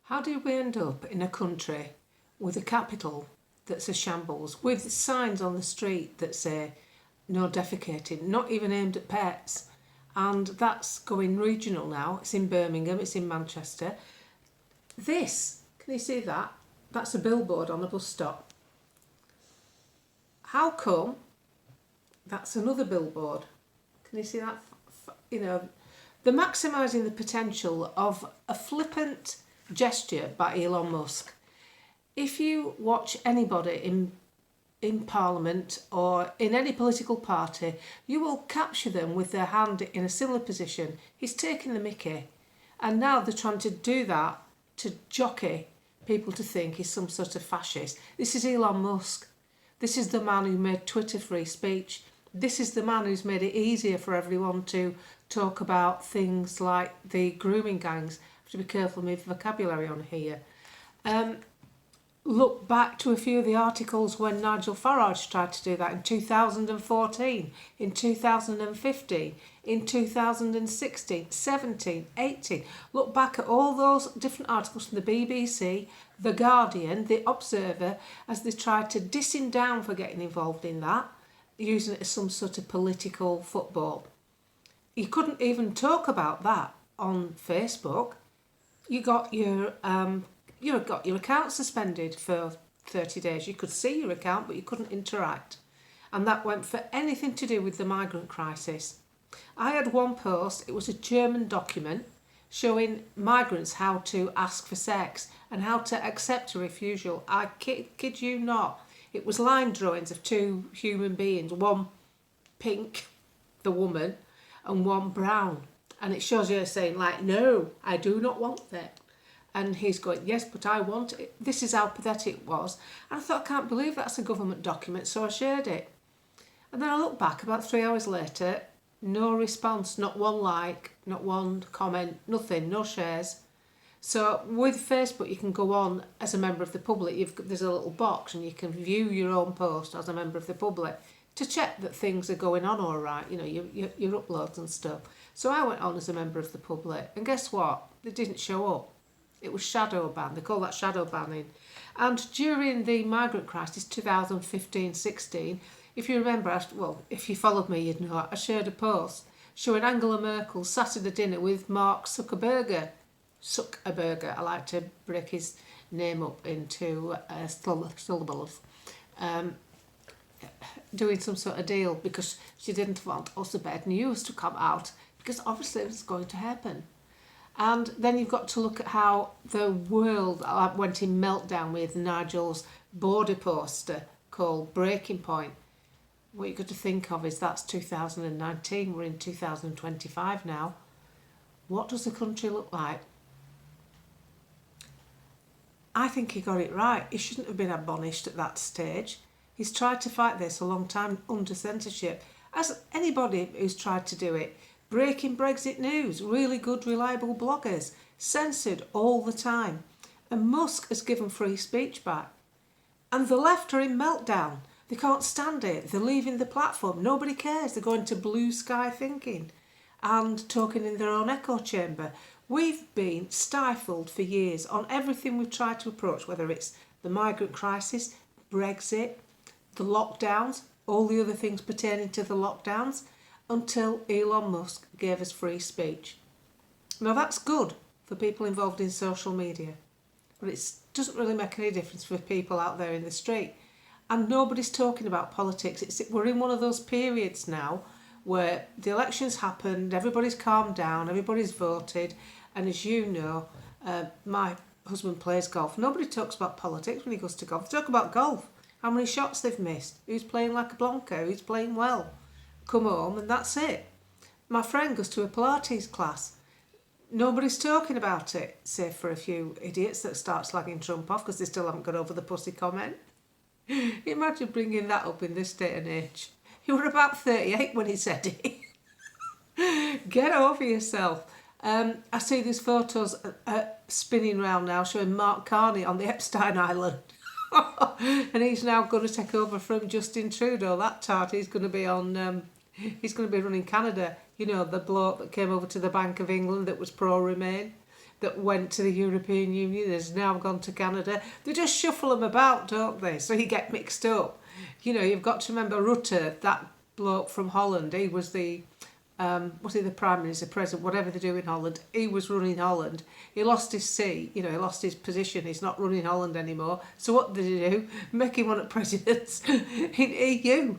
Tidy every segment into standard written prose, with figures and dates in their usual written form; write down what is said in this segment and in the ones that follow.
How did we end up in a country with a capital that's a shambles, with signs on the street that say no defecating, not even aimed at pets? And that's going regional now. It's in Birmingham, it's in Manchester. This, can you see that? That's a billboard on a bus stop. How come that's another billboard? Can you see that? You know, they're maximising the potential of a flippant gesture by Elon Musk. If you watch anybody in Parliament or in any political party, you will capture them with their hand in a similar position. He's taking the mickey. And now they're trying to do that to jockey people to think he's some sort of fascist. This is Elon Musk. This is the man who made Twitter free speech. This is the man who's made it easier for everyone to talk about things like the grooming gangs. I have to be careful with vocabulary on here. Look back to a few of the articles when Nigel Farage tried to do that in 2014, in 2015, in 2016, 17, 18. Look back at all those different articles from the BBC, The Guardian, The Observer, as they tried to diss him down for getting involved in that, using it as some sort of political football. You couldn't even talk about that on Facebook. You got your account suspended for 30 days. You could see your account, but you couldn't interact. And that went for anything to do with the migrant crisis. I had one post, it was a German document showing migrants how to ask for sex and how to accept a refusal. I kid you not. It was line drawings of two human beings, one pink, the woman, and one brown. And it shows you saying like, no, I do not want that. And he's going, yes, but I want it. This is how pathetic it was. And I thought, I can't believe that's a government document, so I shared it. And then I looked back about 3 hours later, no response, not one like, not one comment, nothing, no shares. So with Facebook, you can go on as a member of the public. There's a little box and you can view your own post as a member of the public to check that things are going on all right, you know, your uploads and stuff. So I went on as a member of the public, and guess what? They didn't show up. It was shadow ban. They call that shadow banning. And during the migrant crisis, 2015-16, if you remember, if you followed me, you'd know I shared a post showing Angela Merkel sat at a dinner with Mark Zuckerberg. I like to break his name up into syllables. Doing some sort of deal because she didn't want us the bad news to come out, because obviously it was going to happen. And then you've got to look at how the world went in meltdown with Nigel's border poster called Breaking Point. What you've got to think of is that's 2019, we're in 2025 now. What does the country look like? I think he got it right. He shouldn't have been abolished at that stage. He's tried to fight this a long time under censorship, as anybody who's tried to do it. Breaking Brexit news, really good, reliable bloggers, censored all the time. And Musk has given free speech back. And the left are in meltdown. They can't stand it. They're leaving the platform. Nobody cares. They're going to blue sky thinking and talking in their own echo chamber. We've been stifled for years on everything we've tried to approach, whether it's the migrant crisis, Brexit, the lockdowns, all the other things pertaining to the lockdowns, until Elon Musk gave us free speech. Now that's good for people involved in social media, but it doesn't really make any difference for people out there in the street. And nobody's talking about politics. We're in one of those periods now where the elections happened, everybody's calmed down, everybody's voted, and as you know, my husband plays golf. Nobody talks about politics when he goes to golf. They talk about golf, how many shots they've missed, who's playing like a Blanco, who's playing well. Come home and that's it. My friend goes to a Pilates class. Nobody's talking about it, save for a few idiots that start slagging Trump off because they still haven't got over the pussy comment. Imagine bringing that up in this day and age. You were about 38 when he said it. Get over yourself. I see these photos spinning round now showing Mark Carney on the Epstein Island. And he's now going to take over from Justin Trudeau. That tart, he's going to be on... he's going to be running Canada. You know, the bloke that came over to the Bank of England that was pro-Remain. that went to the European Union has now gone to Canada. They just shuffle them about, don't they? So you get mixed up. You know, you've got to remember Rutte, that bloke from Holland. He was the was he the Prime Minister, President, whatever they do in Holland. He was running Holland. He lost his seat, you know, he lost his position. He's not running Holland anymore. So what did he do? Make him one of presidents in EU.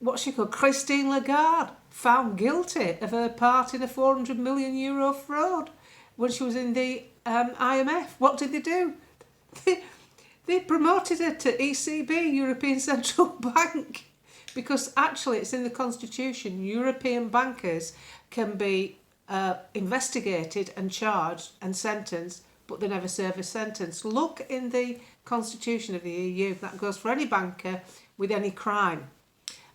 What's she called? Christine Lagarde, found guilty of her part in a €400 million fraud when she was in the IMF. What did they do? They promoted her to ECB, European Central Bank. Because actually it's in the Constitution, European bankers can be investigated and charged and sentenced, but they never serve a sentence. Look in the Constitution of the EU, that goes for any banker with any crime.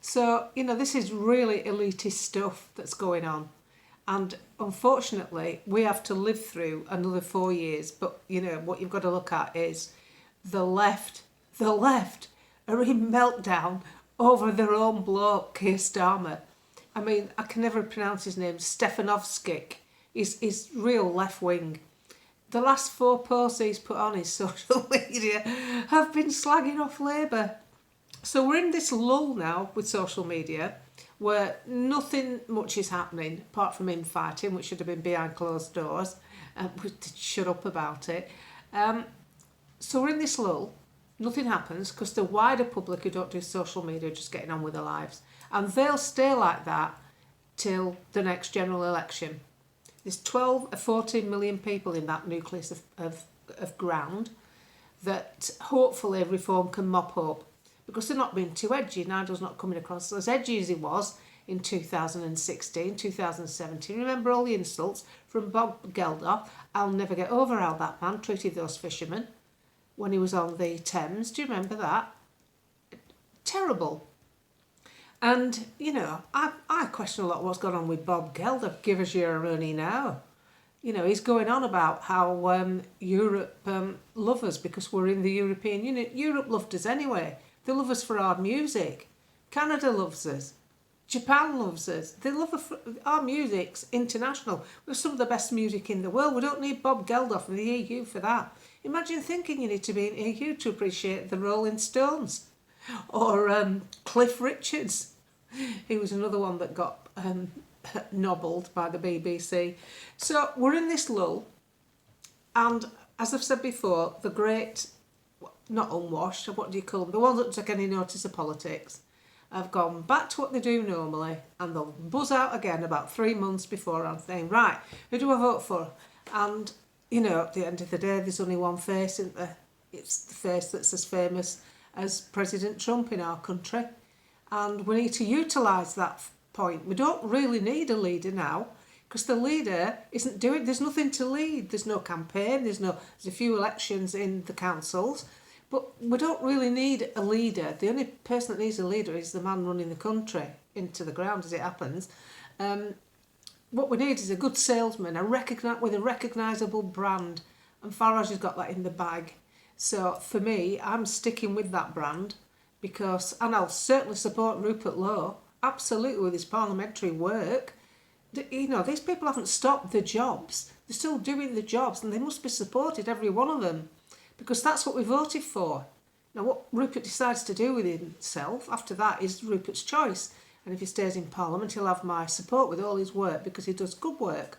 So, you know, this is really elitist stuff that's going on. And unfortunately, we have to live through another 4 years. But, you know, what you've got to look at is the left are in meltdown over their own bloke, Keir Starmer. I mean, I can never pronounce his name, Stefanovskik. He's real left-wing. The last 4 posts he's put on his social media have been slagging off Labour. So we're in this lull now with social media where nothing much is happening apart from infighting, which should have been behind closed doors. We did shut up about it. So we're in this lull. Nothing happens because the wider public who don't do social media are just getting on with their lives. And they'll stay like that till the next general election. There's 12 or 14 million people in that nucleus of ground that hopefully reform can mop up. Because they're not being too edgy. Nigel's not coming across as edgy as he was in 2016, 2017. Remember all the insults from Bob Geldof? I'll never get over how that man treated those fishermen when he was on the Thames. Do you remember that? Terrible. And, you know, I question a lot what's gone on with Bob Geldof. Give us your money now. You know, he's going on about how Europe love us because we're in the European Union. Europe loved us anyway. They love us for our music. Canada loves us. Japan loves us. They love our music's international. We're some of the best music in the world. We don't need Bob Geldof in the EU for that. Imagine thinking you need to be in EU to appreciate the Rolling Stones or Cliff Richards. He was another one that got nobbled by the BBC. So we're in this lull, and as I've said before, the great, not unwashed, what do you call them, the ones that don't take any notice of politics, have gone back to what they do normally, and they'll buzz out again about 3 months before I'm saying, right, who do I vote for? And, you know, at the end of the day, there's only one face, isn't there? It's the face that's as famous as President Trump in our country. And we need to utilise that point. We don't really need a leader now, because the leader isn't doing, there's nothing to lead. There's no campaign, there's a few elections in the councils, but we don't really need a leader. The only person that needs a leader is the man running the country into the ground, as it happens. What we need is a good salesman, with a recognisable brand, and Farage has got that in the bag. So for me, I'm sticking with that brand because, and I'll certainly support Rupert Lowe, absolutely, with his parliamentary work. You know, these people haven't stopped the jobs. They're still doing the jobs, and they must be supported, every one of them, because that's what we voted for. Now, what Rupert decides to do with himself after that is Rupert's choice. And if he stays in Parliament, he'll have my support with all his work because he does good work.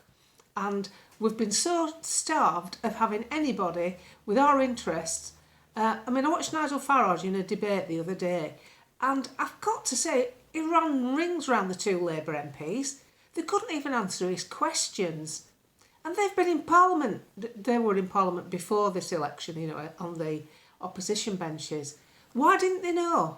And we've been so starved of having anybody with our interests. I watched Nigel Farage in a debate the other day, and I've got to say, he ran rings around the 2 Labour MPs. They couldn't even answer his questions. And they've been in Parliament. They were in Parliament before this election, you know, on the opposition benches. Why didn't they know?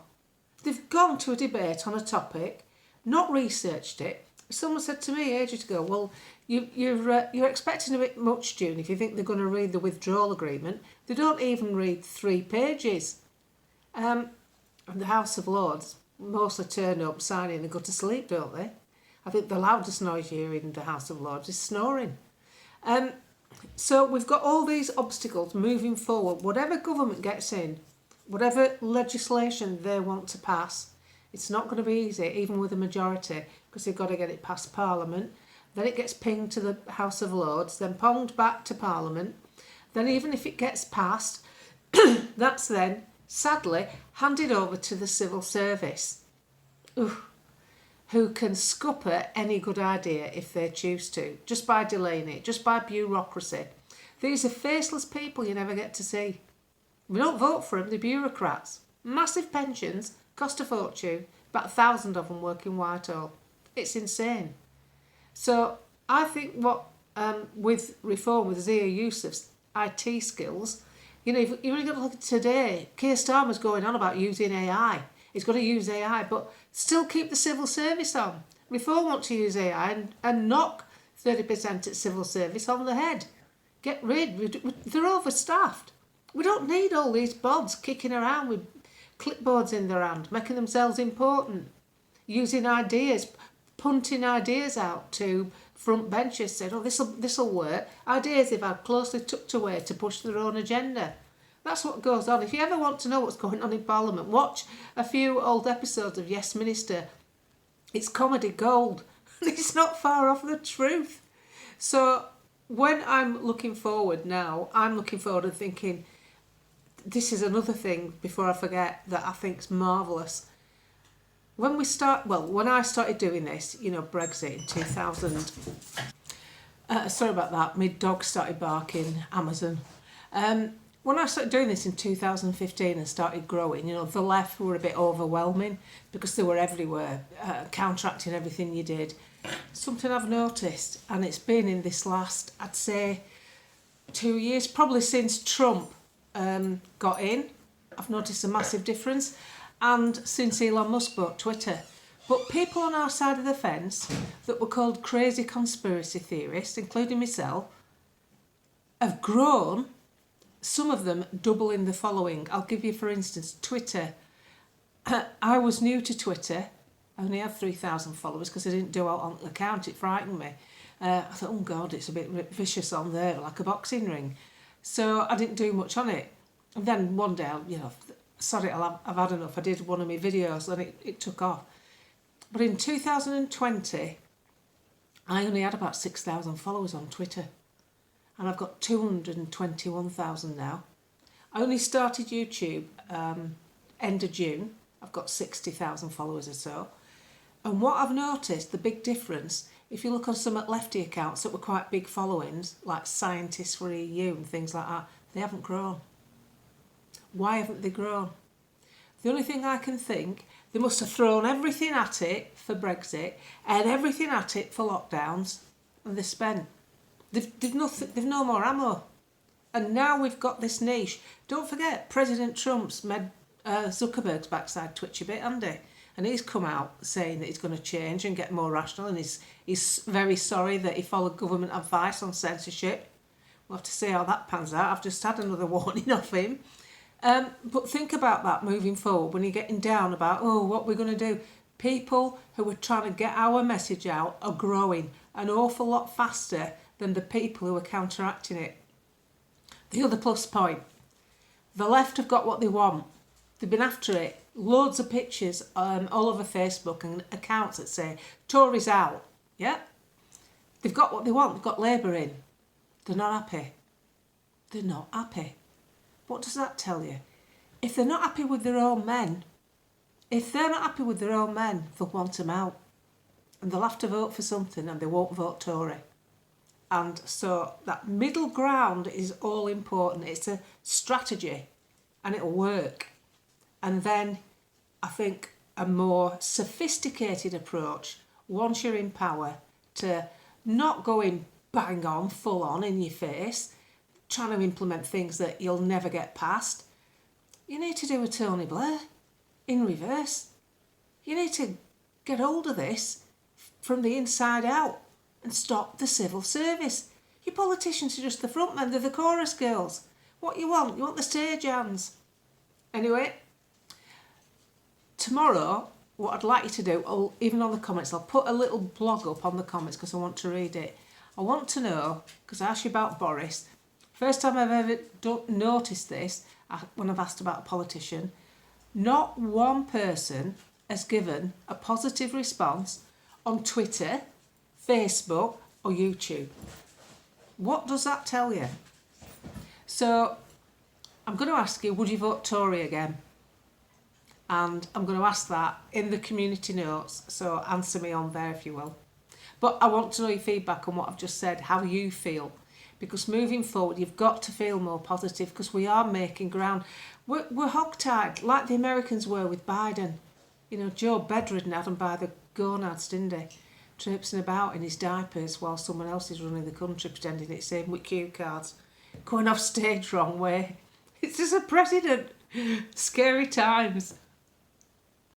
They've gone to a debate on a topic, not researched it. Someone said to me ages ago, well, you're expecting a bit much, June, if you think they're going to read the withdrawal agreement. They don't even read 3 pages. And the House of Lords mostly turn up, sign in and go to sleep, don't they? I think the loudest noise you hear in the House of Lords is snoring. So we've got all these obstacles moving forward. Whatever government gets in, whatever legislation they want to pass, it's not going to be easy, even with a majority, because they've got to get it past Parliament. then it gets pinged to the House of Lords, then ponged back to Parliament. Then even if it gets passed, that's then, sadly, handed over to the civil service, who can scupper any good idea if they choose to, just by delaying it, just by bureaucracy. These are faceless people you never get to see. We don't vote for them, they're bureaucrats. Massive pensions, cost a fortune, about 1,000 of them work in Whitehall. It's insane. So I think what, with reform, with Zia Yusuf's IT skills, you know, you've really got to look at today. Keir Starmer's going on about using AI. He's got to use AI, but still keep the civil service on. Reform want to use AI and knock 30% at civil service on the head. Get rid. They're overstaffed. We don't need all these bods kicking around with clipboards in their hand, making themselves important, using ideas, punting ideas out to front benches, said, oh, this'll work. Ideas they've had closely tucked away to push their own agenda. That's what goes on. If you ever want to know what's going on in Parliament, watch a few old episodes of Yes Minister. It's comedy gold. It's not far off the truth. So when I'm looking forward now, I'm looking forward and thinking, this is another thing, before I forget, that I think's marvellous. When I started doing this, you know, Brexit in 2000, sorry about that, my dog started barking, Amazon. When I started doing this in 2015 and started growing, you know, the left were a bit overwhelming because they were everywhere, counteracting everything you did. Something I've noticed, and it's been in this last, I'd say, 2 years, probably since Trump got in, I've noticed a massive difference, and since Elon Musk bought Twitter. But people on our side of the fence that were called crazy conspiracy theorists, including myself, have grown, some of them doubling the following. I'll give you, for instance, Twitter. I was new to Twitter. I only had 3,000 followers because I didn't do out on the account. It frightened me. I thought, oh God, it's a bit vicious on there, like a boxing ring. So I didn't do much on it. And then one day, I've had enough. I did one of my videos and it took off. But in 2020, I only had about 6,000 followers on Twitter. And I've got 221,000 now. I only started YouTube end of June. I've got 60,000 followers or so. And what I've noticed, the big difference, if you look on some lefty accounts that were quite big followings, like Scientists for EU and things like that, they haven't grown. Why haven't they grown? The only thing I can think, they must have thrown everything at it for Brexit and everything at it for lockdowns, and they spent. They've no more ammo. And now we've got this niche. Don't forget, President Trump's made Zuckerberg's backside twitch a bit, hasn't he? And he's come out saying that he's going to change and get more rational, and he's very sorry that he followed government advice on censorship. We'll have to see how that pans out. I've just had another warning off him. But think about that moving forward when you're getting down about, what we're going to do. People who are trying to get our message out are growing an awful lot faster than the people who are counteracting it. The other plus point, the left have got what they want. They've been after it. Loads of pictures all over Facebook and accounts that say, Tories out. Yeah? They've got what they want. They've got Labour in. They're not happy. They're not happy. What does that tell you? If they're not happy with their own men, they'll want them out. And they'll have to vote for something and they won't vote Tory. And so that middle ground is all important. It's a strategy and it'll work. And then I think a more sophisticated approach, once you're in power, to not go in bang on, full on in your face, trying to implement things that you'll never get past. You need to do a Tony Blair in reverse. You need to get hold of this from the inside out and stop the civil service. Your politicians are just the front men, they're the chorus girls. What you want the stage hands. Anyway, tomorrow, what I'd like you to do, even on the comments, I'll put a little blog up on the comments because I want to read it. I want to know, because I asked you about Boris, first time I've ever noticed this, when I've asked about a politician, not one person has given a positive response on Twitter, Facebook or YouTube. What does that tell you? So I'm going to ask you, would you vote Tory again? And I'm going to ask that in the community notes, so answer me on there if you will. But I want to know your feedback on what I've just said, how you feel. Because moving forward, you've got to feel more positive, because we are making ground. We're hogtied, like the Americans were with Biden. You know, Joe bedridden had him by the gonads, didn't he? Traipsing about in his diapers while someone else is running the country, pretending it's him with cue cards. Going off stage wrong way. It's just a president. Scary times.